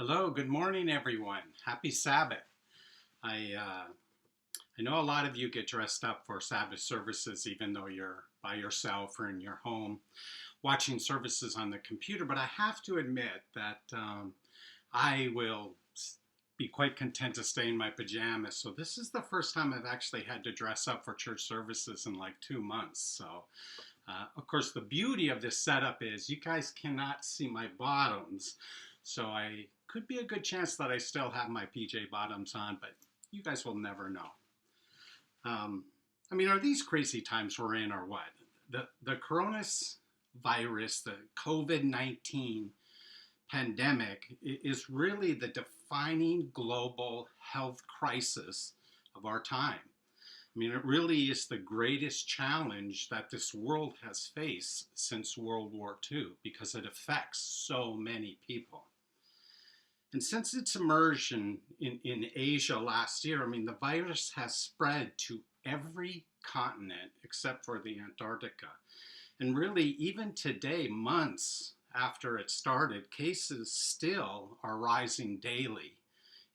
Hello, good morning, everyone. Happy Sabbath. I know a lot of you get dressed up for Sabbath services, even though you're by yourself or in your home watching services on the computer. But I have to admit that I will be quite content to stay in my pajamas. So this is the first time I've actually had to dress up for church services in like 2 months. So, of course, the beauty of this setup is you guys cannot see my bottoms. So I could be a good chance that I still have my PJ bottoms on, but you guys will never know. Are these crazy times we're in or what? The coronavirus, the COVID-19 pandemic is really the defining global health crisis of our time. It really is the greatest challenge that this world has faced since World War II because it affects so many people. And since its emergence in Asia last year, the virus has spread to every continent except for the Antarctica. And really, even today, months after it started, cases still are rising daily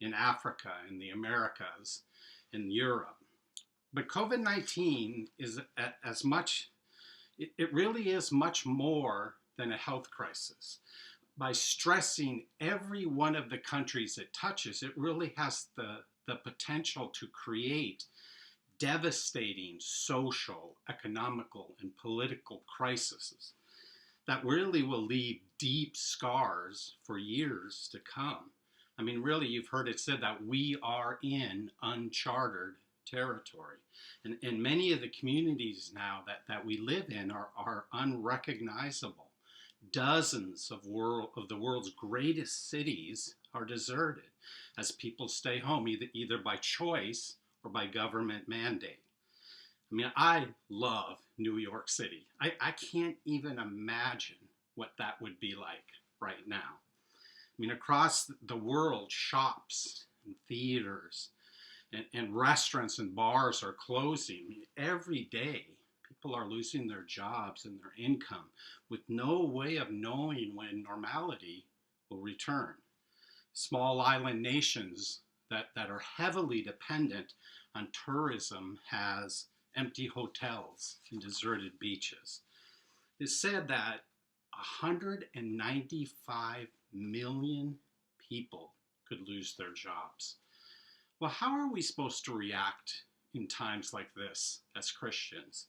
in Africa, in the Americas, in Europe. But COVID-19 is it really is much more than a health crisis. By stressing every one of the countries it touches, it really has the potential to create devastating social, economical, and political crises that really will leave deep scars for years to come. Really, you've heard it said that we are in uncharted territory. And many of the communities now that we live in are unrecognizable. Dozens of the world's greatest cities are deserted as people stay home, either by choice or by government mandate. I love New York City. I can't even imagine what that would be like right now. Across the world, shops and theaters and restaurants and bars are closing. Every day, people are losing their jobs and their income with no way of knowing when normality will return. Small island nations that are heavily dependent on tourism has empty hotels and deserted beaches. It's said that 195 million people could lose their jobs. Well, how are we supposed to react in times like this as Christians?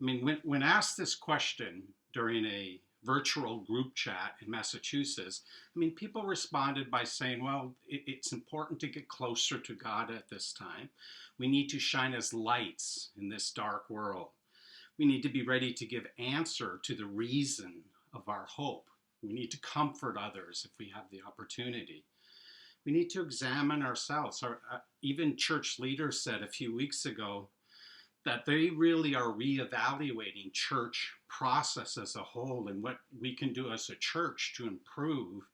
When asked this question during a virtual group chat in Massachusetts, people responded by saying, well, it's important to get closer to God at this time. We need to shine as lights in this dark world. We need to be ready to give answer to the reason of our hope. We need to comfort others if we have the opportunity. We need to examine ourselves. Even church leaders said a few weeks ago that they really are reevaluating church process as a whole and what we can do as a church to improve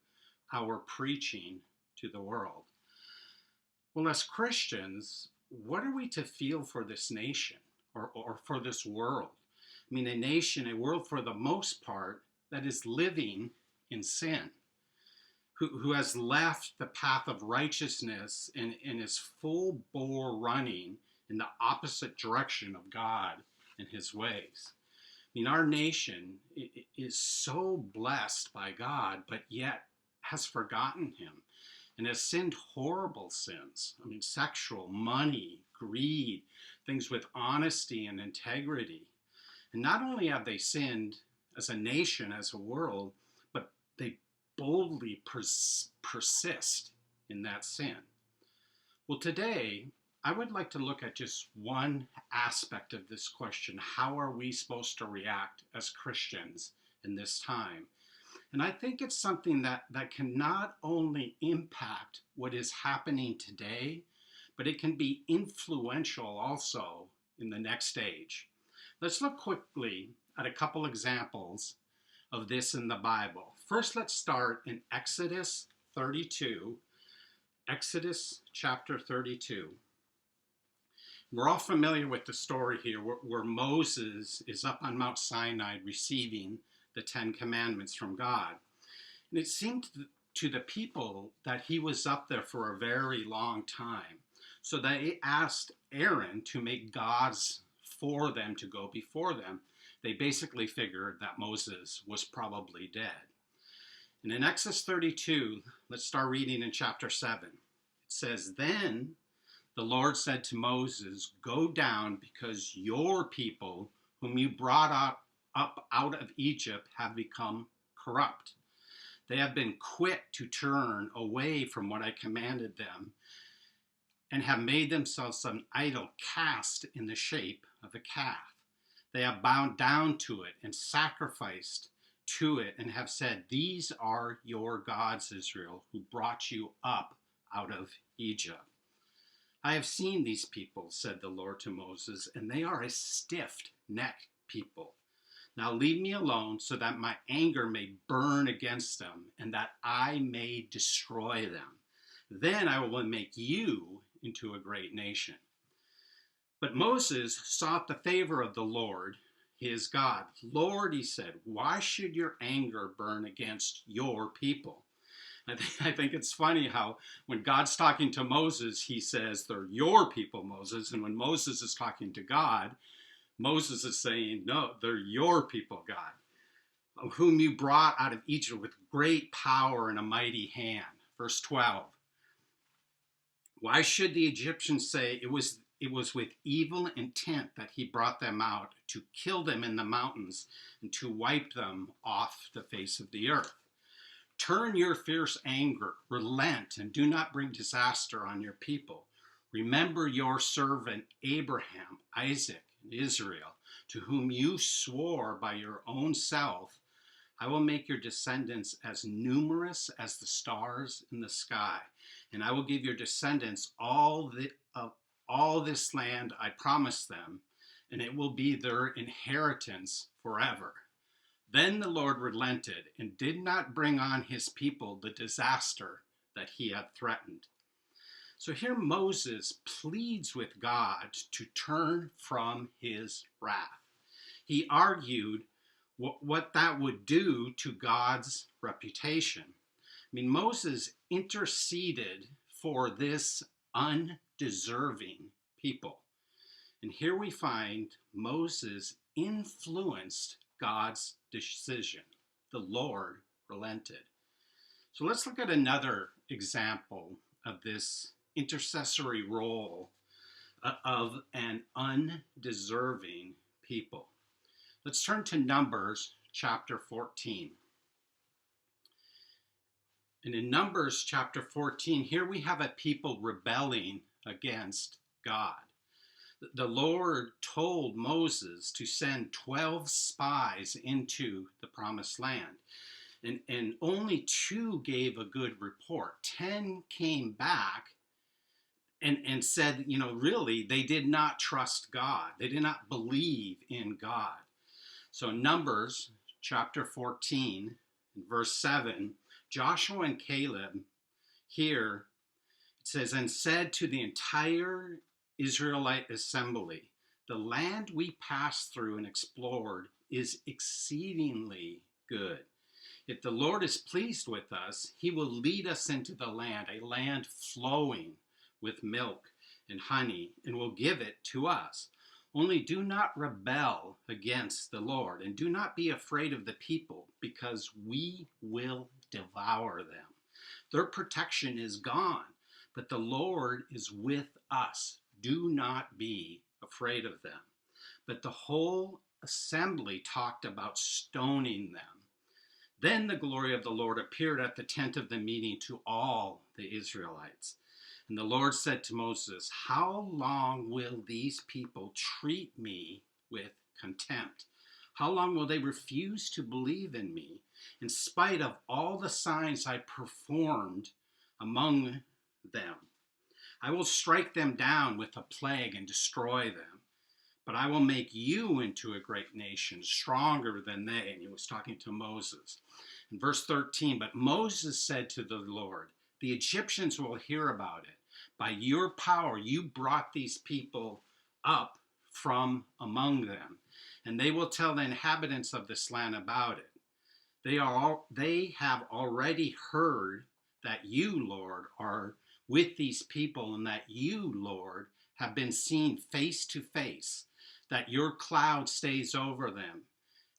our preaching to the world. Well, as Christians, what are we to feel for this nation or for this world? A world for the most part that is living in sin, who has left the path of righteousness and is full bore running in the opposite direction of God and his ways. Our nation is so blessed by God, but yet has forgotten him and has sinned horrible sins. Sexual, money, greed, things with honesty and integrity. And not only have they sinned as a nation, as a world, but they boldly persist in that sin. Well, today, I would like to look at just one aspect of this question. How are we supposed to react as Christians in this time? And I think it's something that can not only impact what is happening today, but it can be influential also in the next age. Let's look quickly at a couple examples of this in the Bible. First, let's start in Exodus 32. Exodus chapter 32. We're all familiar with the story here where Moses is up on Mount Sinai receiving the Ten Commandments from God. And it seemed to the people that he was up there for a very long time. So they asked Aaron to make gods for them to go before them. They basically figured that Moses was probably dead. And in Exodus 32, let's start reading in chapter 7. It says, "Then the Lord said to Moses, go down, because your people, whom you brought up out of Egypt, have become corrupt. They have been quick to turn away from what I commanded them, and have made themselves an idol cast in the shape of a calf. They have bowed down to it and sacrificed to it, and have said, these are your gods, Israel, who brought you up out of Egypt. I have seen these people, said the Lord to Moses, and they are a stiff-necked people. Now leave me alone, so that my anger may burn against them, and that I may destroy them. Then I will make you into a great nation." But Moses sought the favor of the Lord, his God. "Lord," he said, "why should your anger burn against your people?" I think it's funny how when God's talking to Moses, he says, they're your people, Moses. And when Moses is talking to God, Moses is saying, no, they're your people, God, whom you brought out of Egypt with great power and a mighty hand. Verse 12. "Why should the Egyptians say it was with evil intent that he brought them out, to kill them in the mountains and to wipe them off the face of the earth? Turn your fierce anger, relent, and do not bring disaster on your people. Remember your servant Abraham, Isaac, and Israel, to whom you swore by your own self, I will make your descendants as numerous as the stars in the sky, and I will give your descendants all this land I promised them, and it will be their inheritance forever." Then the Lord relented and did not bring on his people the disaster that he had threatened. So here Moses pleads with God to turn from his wrath. He argued what that would do to God's reputation. I mean, Moses interceded for this undeserving people. And here we find Moses influenced God's decision. The Lord relented. So let's look at another example of this intercessory role of an undeserving people. Let's turn to Numbers chapter 14. And in Numbers chapter 14, here we have a people rebelling against God. The Lord told Moses to send 12 spies into the promised land. And only 2 gave a good report. 10 came back and said, really, they did not trust God. They did not believe in God. So Numbers chapter 14, verse 7, Joshua and Caleb here, it says, "And said to the entire Israelite assembly, the land we passed through and explored is exceedingly good. If the Lord is pleased with us, he will lead us into the land, a land flowing with milk and honey, and will give it to us. Only do not rebel against the Lord, and do not be afraid of the people, because we will devour them. Their protection is gone, but the Lord is with us. Do not be afraid of them." But the whole assembly talked about stoning them. Then the glory of the Lord appeared at the tent of the meeting to all the Israelites. And the Lord said to Moses, "How long will these people treat me with contempt? How long will they refuse to believe in me, in spite of all the signs I performed among them? I will strike them down with a plague and destroy them. But I will make you into a great nation, stronger than they." And he was talking to Moses. In verse 13, "But Moses said to the Lord, the Egyptians will hear about it. By your power you brought these people up from among them, and they will tell the inhabitants of this land about it. They have already heard that you, Lord, are with these people, and that you, Lord, have been seen face to face, that your cloud stays over them,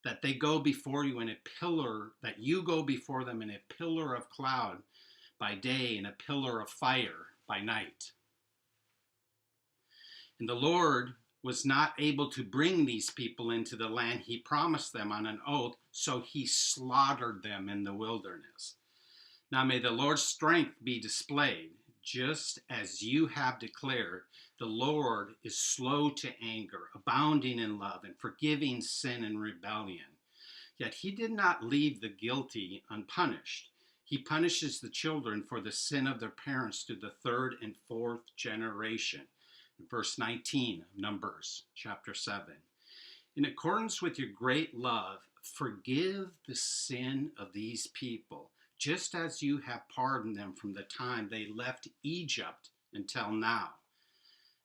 that they go before you in a pillar, that you go before them in a pillar of cloud by day and a pillar of fire by night. And the Lord was not able to bring these people into the land he promised them on an oath, so he slaughtered them in the wilderness. Now may the Lord's strength be displayed, just as you have declared. The Lord is slow to anger, abounding in love, and forgiving sin and rebellion. Yet he did not leave the guilty unpunished. He punishes the children for the sin of their parents to the third and fourth generation. Verse 19 of Numbers chapter 7. In accordance with your great love, forgive the sin of these people, just as you have pardoned them from the time they left Egypt until now.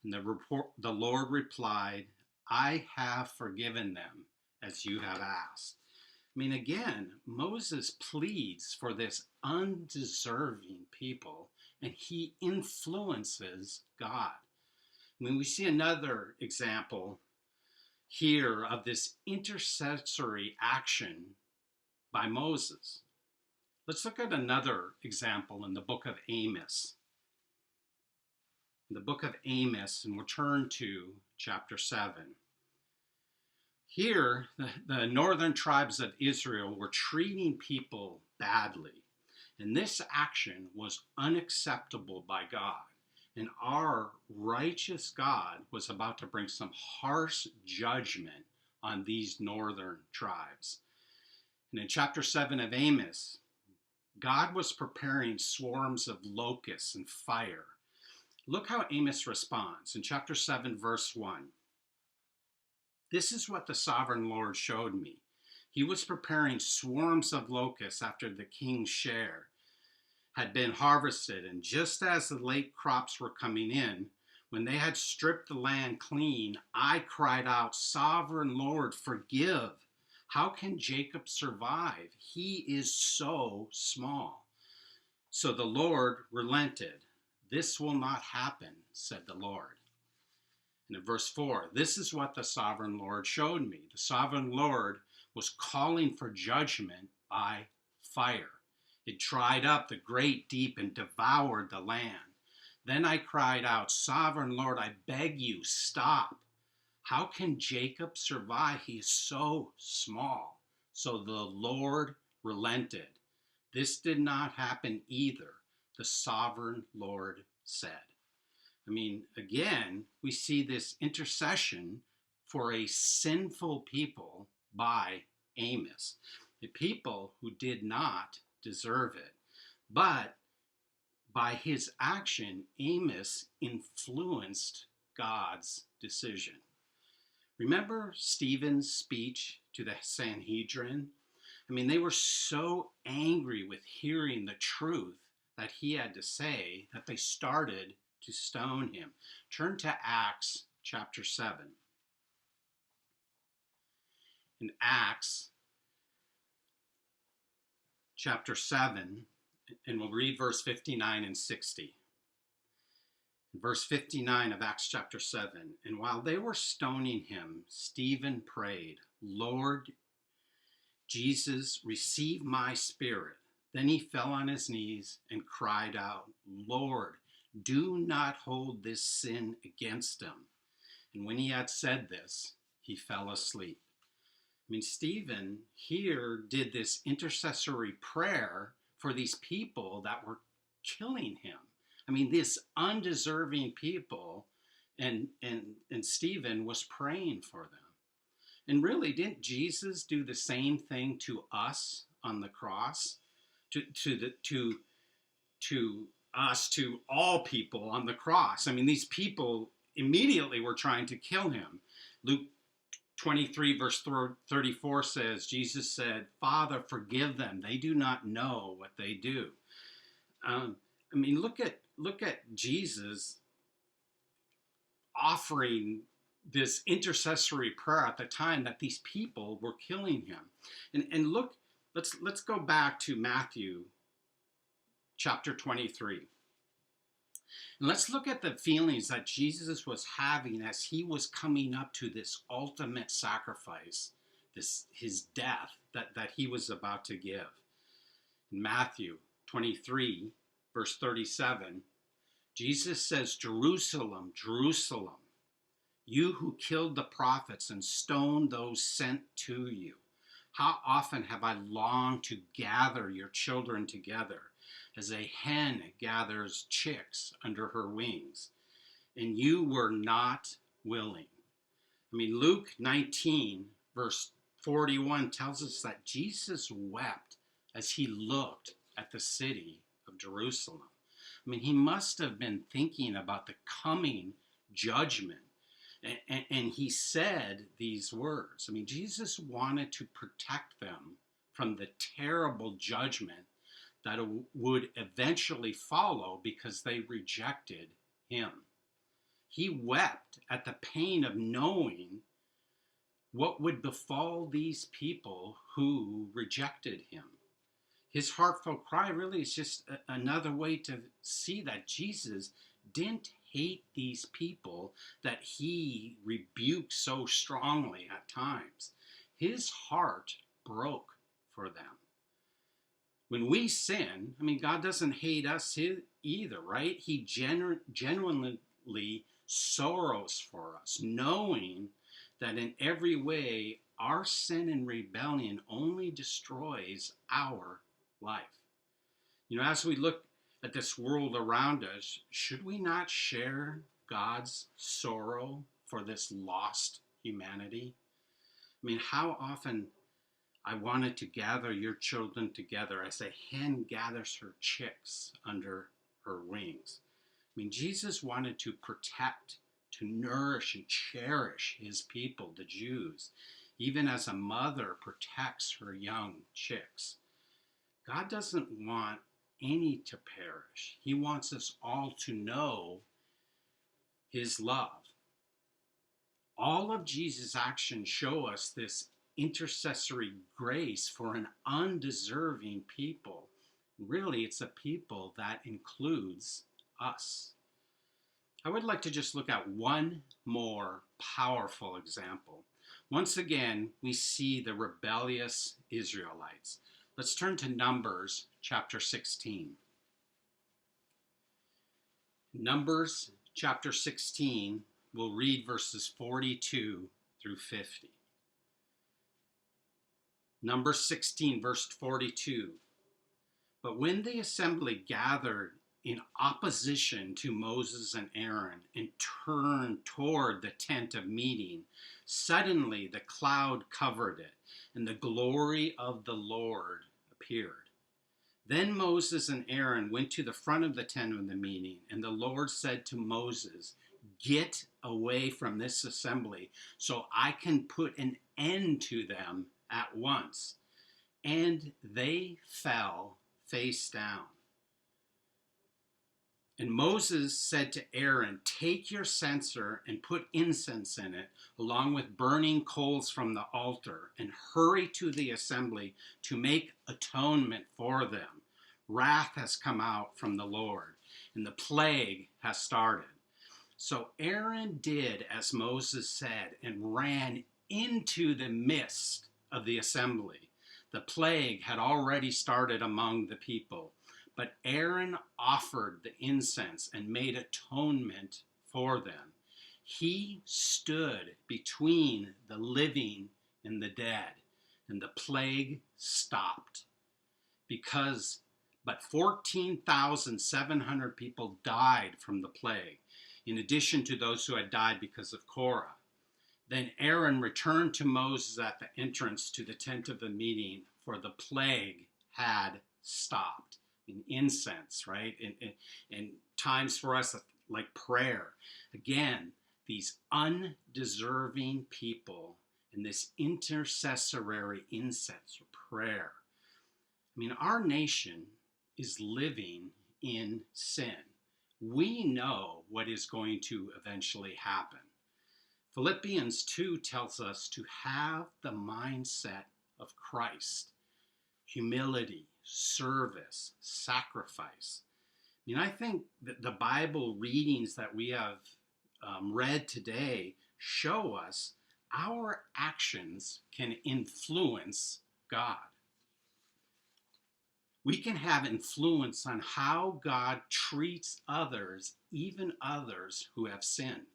And the Lord replied, I have forgiven them as you have asked. I mean, again, Moses pleads for this undeserving people, and he influences God. I mean, we see another example here of this intercessory action by Moses. Let's look at another example in the book of Amos. In the book of Amos, and we'll turn to chapter 7. Here, the northern tribes of Israel were treating people badly, and this action was unacceptable by God. And our righteous God was about to bring some harsh judgment on these northern tribes. And in chapter 7 of Amos, God was preparing swarms of locusts and fire. Look how Amos responds in chapter 7, verse 1. This is what the sovereign Lord showed me. He was preparing swarms of locusts after the king's share had been harvested, and just as the late crops were coming in, when they had stripped the land clean, I cried out, Sovereign Lord, forgive. How can Jacob survive? He is so small. So the Lord relented. This will not happen, said the Lord. And in verse 4, this is what the sovereign Lord showed me. The sovereign Lord was calling for judgment by fire. It dried up the great deep and devoured the land. Then I cried out, Sovereign Lord, I beg you, stop. How can Jacob survive? He is so small. So the Lord relented. This did not happen either, the sovereign Lord said. I mean, again, we see this intercession for a sinful people by Amos, a people who did not deserve it. But by his action, Amos influenced God's decision. Remember Stephen's speech to the Sanhedrin? I mean, they were so angry with hearing the truth that he had to say that they started to stone him. Turn to Acts chapter 7. In Acts chapter 7, and we'll read verse 59 and 60. Verse 59 of Acts chapter 7. And while they were stoning him, Stephen prayed, Lord Jesus, receive my spirit. Then he fell on his knees and cried out, Lord, do not hold this sin against him. And when he had said this, he fell asleep. I mean, Stephen here did this intercessory prayer for these people that were killing him. I mean, this undeserving people, and Stephen was praying for them. And really, didn't Jesus do the same thing to us on the cross? To us, to all people on the cross. I mean, these people immediately were trying to kill him. Luke 23 verse 34 says, Jesus said, Father, forgive them. They do not know what they do. I mean, look at Jesus offering this intercessory prayer at the time that these people were killing him. And look Let's go back to Matthew chapter 23. And let's look at the feelings that Jesus was having as he was coming up to this ultimate sacrifice, this his death that he was about to give. In Matthew 23, verse 37, Jesus says, "Jerusalem, Jerusalem, you who killed the prophets and stoned those sent to you. How often have I longed to gather your children together as a hen gathers chicks under her wings, and you were not willing." I mean, Luke 19, verse 41 tells us that Jesus wept as he looked at the city of Jerusalem. I mean, he must have been thinking about the coming judgment. And he said these words. I mean, Jesus wanted to protect them from the terrible judgment that would eventually follow because they rejected him. He wept at the pain of knowing what would befall these people who rejected him. His heartfelt cry really is just another way to see that Jesus didn't hate these people that he rebuked so strongly at times. His heart broke for them. When we sin, I mean, God doesn't hate us either, right? He genuinely sorrows for us, knowing that in every way our sin and rebellion only destroys our life. You know, as we look at this world around us, should we not share God's sorrow for this lost humanity? I mean, how often I wanted to gather your children together as a hen gathers her chicks under her wings. I mean, Jesus wanted to protect, to nourish and cherish his people, the Jews, even as a mother protects her young chicks. God doesn't want any to perish. He wants us all to know his love. All of Jesus' actions show us this intercessory grace for an undeserving people. Really, it's a people that includes us. I would like to just look at one more powerful example. Once again, we see the rebellious Israelites. Let's turn to Numbers chapter 16. Numbers chapter 16, we'll read verses 42 through 50. Numbers 16, verse 42. But when the assembly gathered in opposition to Moses and Aaron and turned toward the tent of meeting, suddenly the cloud covered it, and the glory of the Lord appeared. Then Moses and Aaron went to the front of the tent of the meeting, and the Lord said to Moses, "Get away from this assembly so I can put an end to them at once." And they fell face down. And Moses said to Aaron, "Take your censer and put incense in it, along with burning coals from the altar, and hurry to the assembly to make atonement for them. Wrath has come out from the Lord, and the plague has started." So Aaron did as Moses said and ran into the midst of the assembly. The plague had already started among the people. But Aaron offered the incense and made atonement for them. He stood between the living and the dead, and the plague stopped. But 14,700 people died from the plague, in addition to those who had died because of Korah. Then Aaron returned to Moses at the entrance to the tent of the meeting, for the plague had stopped. In incense, right? And times for us like prayer. Again, these undeserving people and this intercessory incense or prayer. I mean, our nation is living in sin. We know what is going to eventually happen. Philippians 2 tells us to have the mindset of Christ. humility, service, sacrifice. I think that the Bible readings that we have read today show us our actions can influence God. We can have influence on how God treats others, even others who have sinned.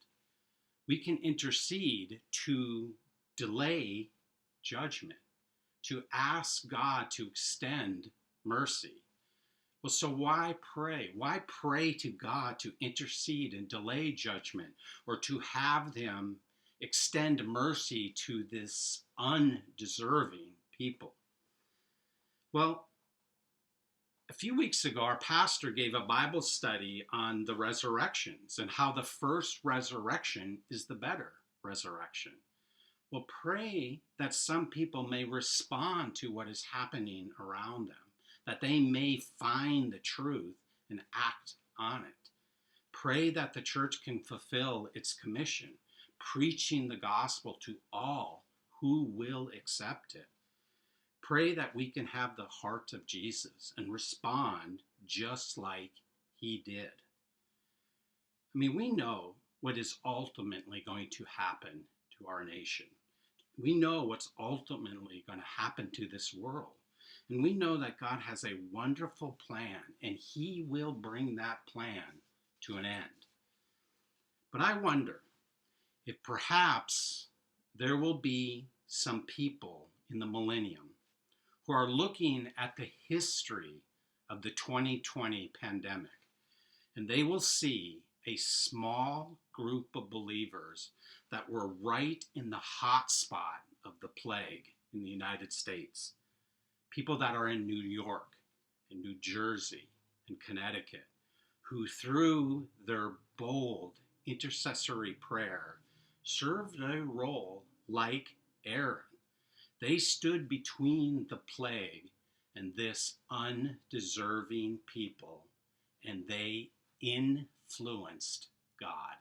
We can intercede to delay judgment, to ask God to extend mercy. Well, so why pray? Why pray to God to intercede and delay judgment, or to have them extend mercy to this undeserving people? Well, a few weeks ago, our pastor gave a Bible study on the resurrections and how the first resurrection is the better resurrection. Well, pray that some people may respond to what is happening around them, that they may find the truth and act on it. Pray that the church can fulfill its commission, preaching the gospel to all who will accept it. Pray that we can have the heart of Jesus and respond just like he did. We know what is ultimately going to happen to our nation. We know what's ultimately going to happen to this world. And we know that God has a wonderful plan, and he will bring that plan to an end. But I wonder if perhaps there will be some people in the millennium who are looking at the history of the 2020 pandemic, and they will see a small group of believers that were right in the hot spot of the plague in the United States. People that are in New York and New Jersey and Connecticut, who through their bold intercessory prayer served a role like Aaron. They stood between the plague and this undeserving people, and they influenced God.